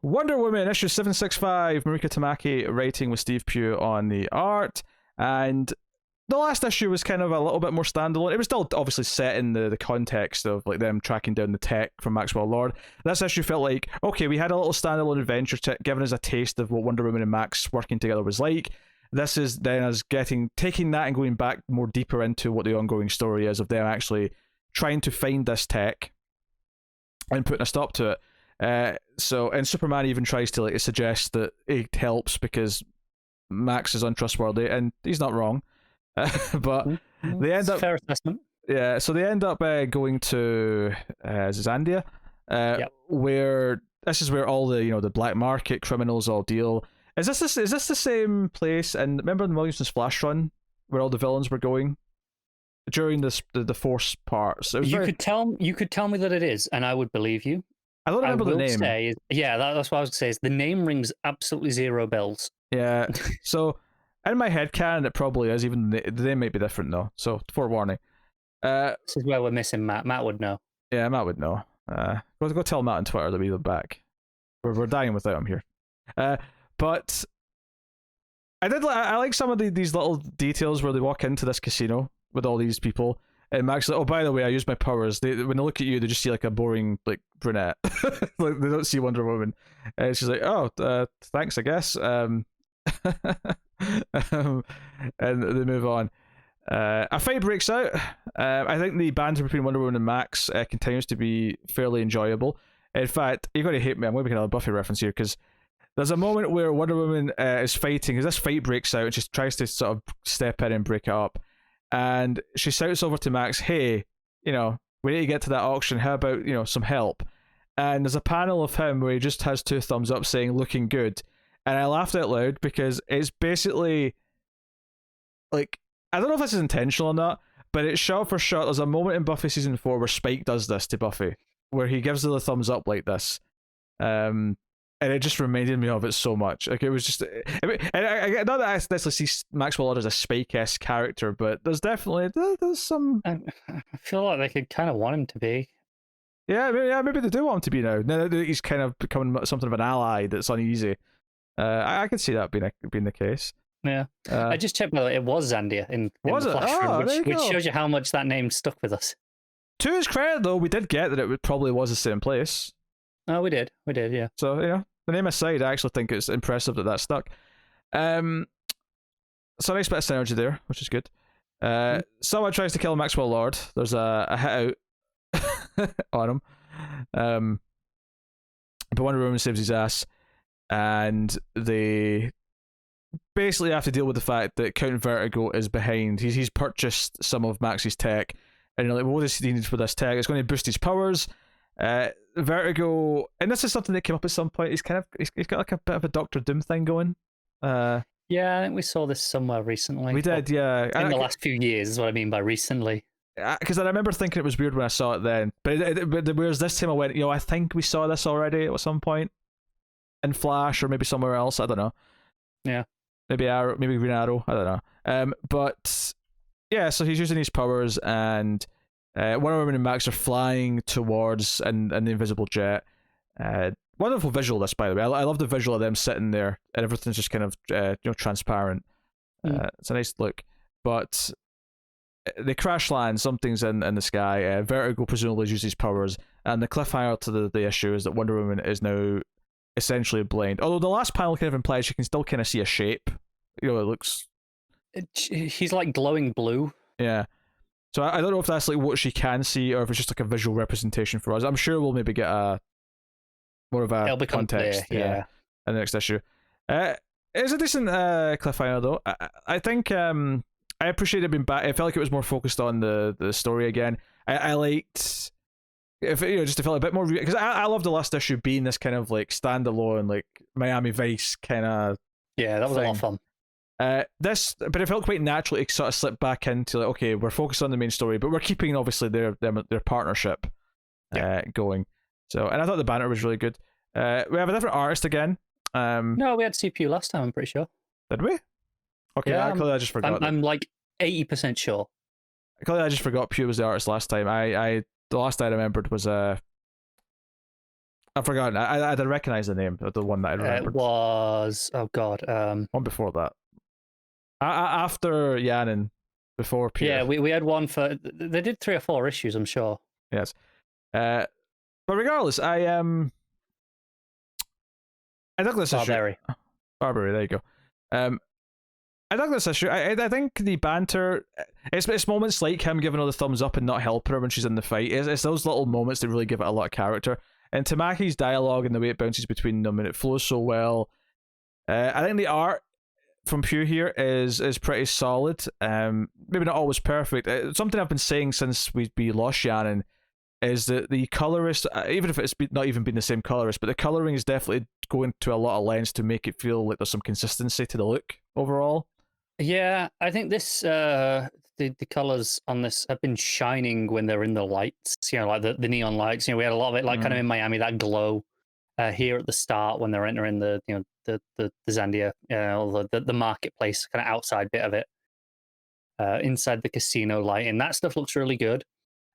Wonder Woman issue 765, Mariko Tamaki writing with Steve Pugh on the art, and the last issue was kind of a little bit more standalone. It was still obviously set in the context of like them tracking down the tech from Maxwell Lord. This issue felt like, okay, we had a little standalone adventure giving us a taste of what Wonder Woman and Max working together was like. This is then us taking that and going back more deeper into what the ongoing story is of them actually trying to find this tech and putting a stop to it. And Superman even tries to like suggest that it helps because Max is untrustworthy, and he's not wrong. But they end up fair assessment. Yeah, so they end up going to Zandia, where this is where all the the black market criminals all deal. Is this the same place? And remember in Williamson's Flash run where all the villains were going during the Force parts? You could tell me that it is, and I would believe you. I don't remember the name. That's what I was going to say. Is the name rings absolutely zero bells. Yeah. So in my head canon, it probably is. Even the name might be different though. So forewarning. This is where we're missing Matt. Matt would know. Yeah, Matt would know. Go tell Matt on Twitter that we look back. We're dying without him here. But I like some of these little details where they walk into this casino with all these people, and Max is like, oh, by the way, I use my powers. When they look at you, they just see like a boring like brunette. Like they don't see Wonder Woman. And she's like, oh, thanks, I guess. And they move on. A fight breaks out. I think the banter between Wonder Woman and Max continues to be fairly enjoyable. In fact, you're going to hate me. I'm going to make another Buffy reference here because there's a moment where Wonder Woman is fighting, as this fight breaks out, and she tries to sort of step in and break it up. And she shouts over to Max, hey, we need to get to that auction. How about, some help? And there's a panel of him where he just has two thumbs up saying, looking good. And I laughed out loud because it's basically, like, I don't know if this is intentional or not, but it's shot for shot. There's a moment in Buffy Season 4 where Spike does this to Buffy, where he gives her the thumbs up like this. And it just reminded me of it so much. Like, it was just... I not that I necessarily see Maxwell Lord as a Spike-esque character, but there's definitely... There's some... I feel like they could kind of want him to be. Yeah, maybe they do want him to be now. Now that he's kind of becoming something of an ally that's uneasy. I can see that being the case. Yeah. I just checked, by the way, it was Zandia in the Flash room, which shows you how much that name stuck with us. To his credit, though, we did get that it probably was the same place. Oh, we did, yeah. So, the name aside, I actually think it's impressive that stuck. So a nice bit of synergy there, which is good. Someone tries to kill Maxwell Lord. There's a hit out on him. But Wonder Woman saves his ass, and they basically have to deal with the fact that Count Vertigo is behind. He's purchased some of Max's tech, and you're like, well, what does he need for this tech? It's going to boost his powers. Vertigo, and this is something that came up at some point. He's got like a bit of a Doctor Doom thing going. Yeah, I think we saw this somewhere recently. We did, yeah. In the last few years is what I mean by recently. Because I remember thinking it was weird when I saw it then, but whereas this time I went, I think we saw this already at some point in Flash or maybe somewhere else. I don't know. Yeah, maybe Arrow, maybe Green Arrow. I don't know. But yeah, so he's using his powers and. Wonder Woman and Max are flying towards and the invisible jet. Wonderful visual, this, by the way. I love the visual of them sitting there and everything's just kind of transparent. It's a nice look. But they crash land. Something's in the sky. Vertigo presumably uses his powers, and the cliffhanger to the issue is that Wonder Woman is now essentially blind. Although the last panel kind of implies you can still kind of see a shape. It looks. He's like glowing blue. Yeah. So I don't know if that's like what she can see or if it's just like a visual representation for us. I'm sure we'll maybe get more of a context clear, yeah. in the next issue. It's a decent cliffhanger though. I think I appreciate it being back. I felt like it was more focused on the story again. I liked if just to feel a bit more because I love the last issue being this kind of like standalone like Miami Vice kind of that was a lot of fun. But it felt quite natural to sort of slip back into like, okay, we're focused on the main story, but we're keeping obviously their partnership going. So, and I thought the banner was really good. We have a different artist again. No, we had CPU last time. I'm pretty sure. Did we? Okay, yeah, I just forgot. I'm like 80% sure. I just forgot Pugh was the artist last time. The last I remembered was I've forgotten. I did recognize the name of the one that I remembered. It was one before that. After Yan and before Peter. Yeah, we had one for. They did 3 or 4 issues, I'm sure. Yes. But regardless, I dug this issue. Barbary, there you go. I dug this issue. I think the banter, it's moments like him giving her the thumbs up and not helping her when she's in the fight. It's those little moments that really give it a lot of character. And Tamaki's dialogue and the way it bounces between them, and it flows so well. I think the art from Pew here is pretty solid. Maybe not always perfect. Something I've been saying since we lost Shannon is that the colorist, even if it's not even been the same colorist, but the coloring is definitely going to a lot of lengths to make it feel like there's some consistency to the look overall. Yeah, I think this the colors on this have been shining when they're in the lights. You know, like the neon lights. You know, we had a lot of it, like kind of in Miami, that glow. Here at the start when they're entering the Zandia, or the marketplace, kind of outside bit of it, inside the casino lighting, that stuff looks really good.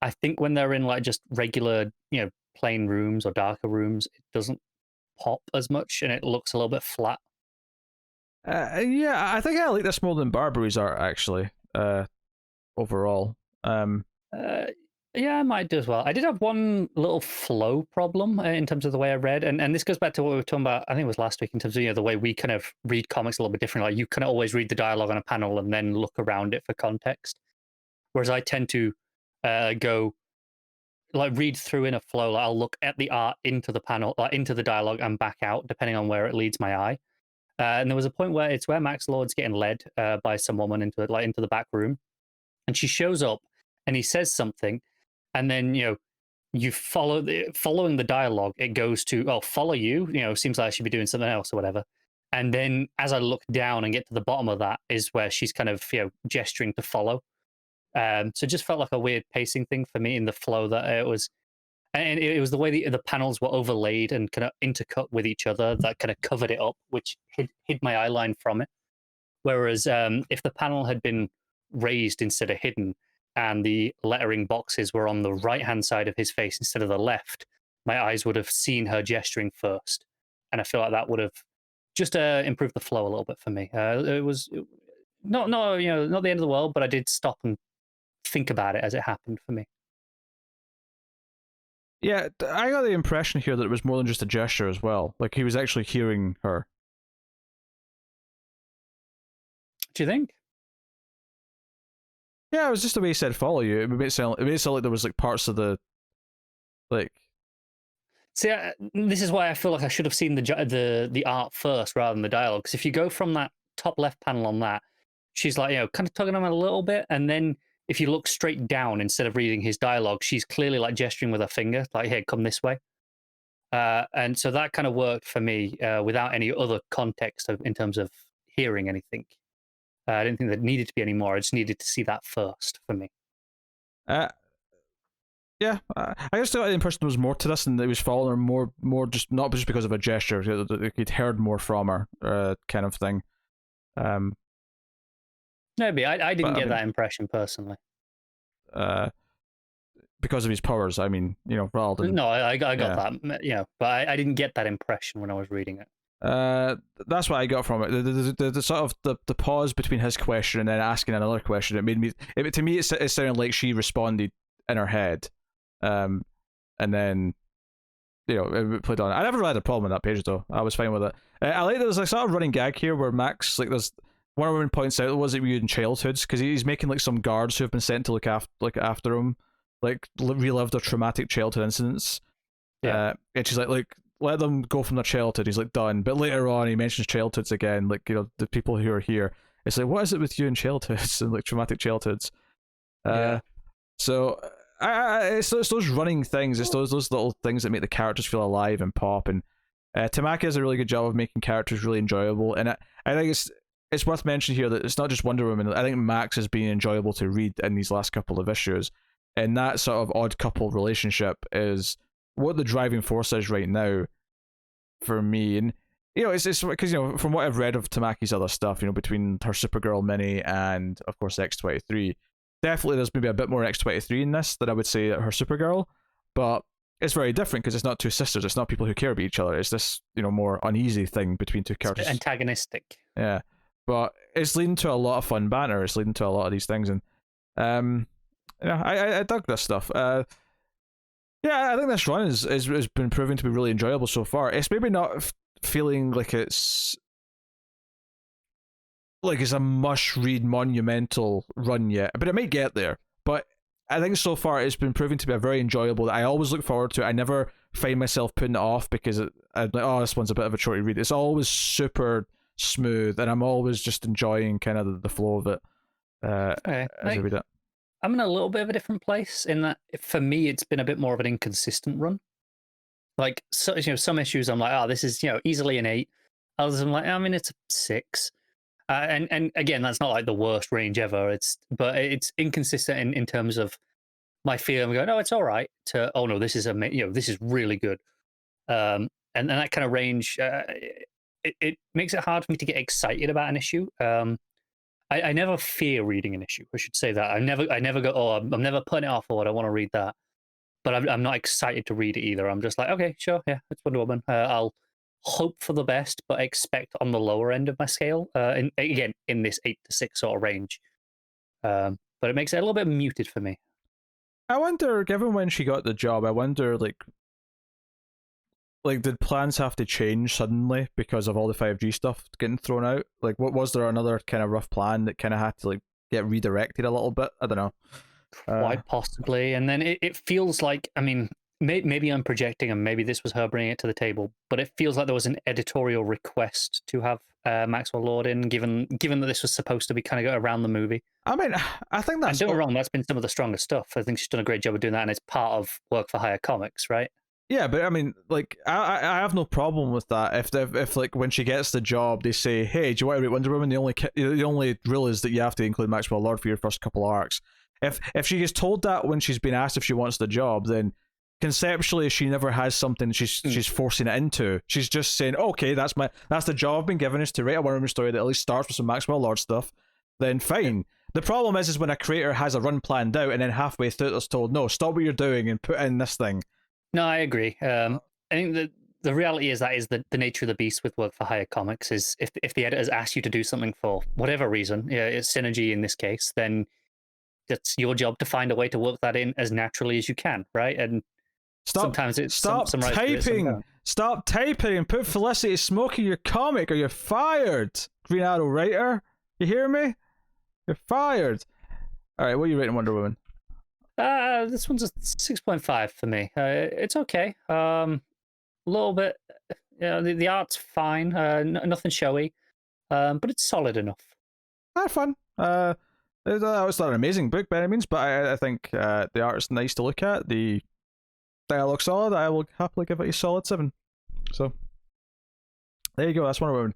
I think when they're in like just regular, plain rooms or darker rooms, it doesn't pop as much and it looks a little bit flat. Yeah, I think I like this more than Barbary's art actually. Overall. Yeah, I might do as well. I did have one little flow problem in terms of the way I read, and this goes back to what we were talking about, I think it was last week, in terms of the way we kind of read comics a little bit differently. Like, you kind of always read the dialogue on a panel and then look around it for context. Whereas I tend to go, like, read through in a flow. Like, I'll look at the art into the panel, like, into the dialogue and back out, depending on where it leads my eye. And there was a point where it's where Max Lord's getting led by some woman into the back room. And she shows up and he says something. And then, you following the dialogue, it goes to, follow you, seems like I should be doing something else or whatever. And then as I look down and get to the bottom of that is where she's kind of, gesturing to follow. So it just felt like a weird pacing thing for me in the flow that it was. And it was the way the panels were overlaid and kind of intercut with each other that kind of covered it up, which hid my eye line from it. Whereas if the panel had been raised instead of hidden, and the lettering boxes were on the right-hand side of his face instead of the left, my eyes would have seen her gesturing first. And I feel like that would have just improved the flow a little bit for me. It was not the end of the world, but I did stop and think about it as it happened for me. Yeah, I got the impression here that it was more than just a gesture as well. Like, he was actually hearing her. Do you think? Yeah, it was just the way he said "follow you." It made it sound like there was like parts of the, like. See, this is why I feel like I should have seen the art first rather than the dialogue. Because if you go from that top left panel on that, she's like, kind of tugging on him a little bit, and then if you look straight down instead of reading his dialogue, she's clearly like gesturing with her finger, like, "Hey, come this way." And so that kind of worked for me without any other context in terms of hearing anything. I didn't think there needed to be any more. I just needed to see that first for me. Yeah, I just got the impression there was more to this, and it was following her more just not just because of a gesture. He'd heard more from her, kind of thing. Maybe I didn't get that impression personally. Because of his powers, I mean, rather than... No, I got that, but I didn't get that impression when I was reading it. That's what I got from it. The sort of the pause between his question and then asking another question. It made me. To me, it sounded like she responded in her head, and then, it played on. I never really had a problem with that page though. I was fine with it. I like there's a sort of running gag here where Max, like, there's one woman points out, was it we in childhoods, because he's making like some guards who have been sent to look after him, like relive their traumatic childhood incidents. Yeah, and she's like. Let them go from their childhood. He's like, done. But later on, he mentions childhoods again, like, the people who are here. It's like, what is it with you and childhoods and like traumatic childhoods? So it's those running things. It's those little things that make the characters feel alive and pop. And Tamaki does a really good job of making characters really enjoyable. And I think it's worth mentioning here that it's not just Wonder Woman. I think Max has been enjoyable to read in these last couple of issues, and that sort of odd couple relationship is what the driving force is right now for me. And it's because from what I've read of Tamaki's other stuff, between her Supergirl mini and of course X-23, definitely there's maybe a bit more X-23 in this than I would say her Supergirl, but it's very different because it's not two sisters. It's not people who care about each other. It's this, more uneasy thing between two characters. It's antagonistic. Yeah, but it's leading to a lot of fun banter. It's leading to a lot of these things, and I dug this stuff. I think this run has been proving to be really enjoyable so far. It's maybe not feeling like it's a must-read monumental run yet, but it might get there. But I think so far it's been proving to be a very enjoyable. I always look forward to it. I never find myself putting it off because I'm like, oh, this one's a bit of a chore to read. It's always super smooth, and I'm always just enjoying kind of the flow of it as I read it. I'm in a little bit of a different place in that for me it's been a bit more of an inconsistent run. Like, so, some issues I'm like, oh, this is easily an 8. Others I'm like, I mean, it's a 6. And again, that's not like the worst range ever. But it's inconsistent in terms of my feeling. I'm going, oh, it's all right. To oh no, this is this is really good. And that kind of range, it makes it hard for me to get excited about an issue. I never fear reading an issue. I should say that I never go, oh, I'm never putting it off, or I want to read that. But I'm not excited to read it either. I'm just like, okay, sure, yeah, it's Wonder Woman. I'll hope for the best, but expect on the lower end of my scale. And again, in this 8 to 6 sort of range. But it makes it a little bit muted for me. I wonder, given when she got the job, I wonder, like did plans have to change suddenly because of all the 5G stuff getting thrown out? Like, what was there another kind of rough plan that kind of had to get redirected a little bit? I don't know. Quite possibly. And then it feels like, I mean, maybe I'm projecting, and maybe this was her bringing it to the table, but it feels like there was an editorial request to have Maxwell Lord in, given that this was supposed to be kind of around the movie. I mean, I think that's... And don't get me wrong, that's been some of the strongest stuff. I think she's done a great job of doing that, and it's part of work for hire comics, right? Yeah, but I mean, like, I have no problem with that. If like when she gets the job, they say, "Hey, do you want to read Wonder Woman?" The only rule is that you have to include Maxwell Lord for your first couple arcs. If she gets told that when she's been asked if she wants the job, then conceptually she never has something she's forcing it into. She's just saying, "Okay, that's the job I've been given, is to write a Wonder Woman story that at least starts with some Maxwell Lord stuff." Then fine. The problem is when a creator has a run planned out and then halfway through it's told, "No, stop what you're doing and put in this thing." No, I agree. I think the reality is that is the nature of the beast with work for hire comics is if the editors ask you to do something for whatever reason, it's synergy in this case, then it's your job to find a way to work that in as naturally as you can, right? And sometimes it's stop typing. Stop typing and put Felicity Smoke in your comic, or you're fired. Green Arrow writer, you hear me? You're fired. All right, what are you rating Wonder Woman? This one's a 6.5 for me. It's okay. A little bit. The art's fine. Nothing showy, but it's solid enough. Fun. It's not an amazing book by any means, but I think the art's nice to look at. The dialogue solid. I will happily give it a solid 7. So there you go. That's Wonder Woman.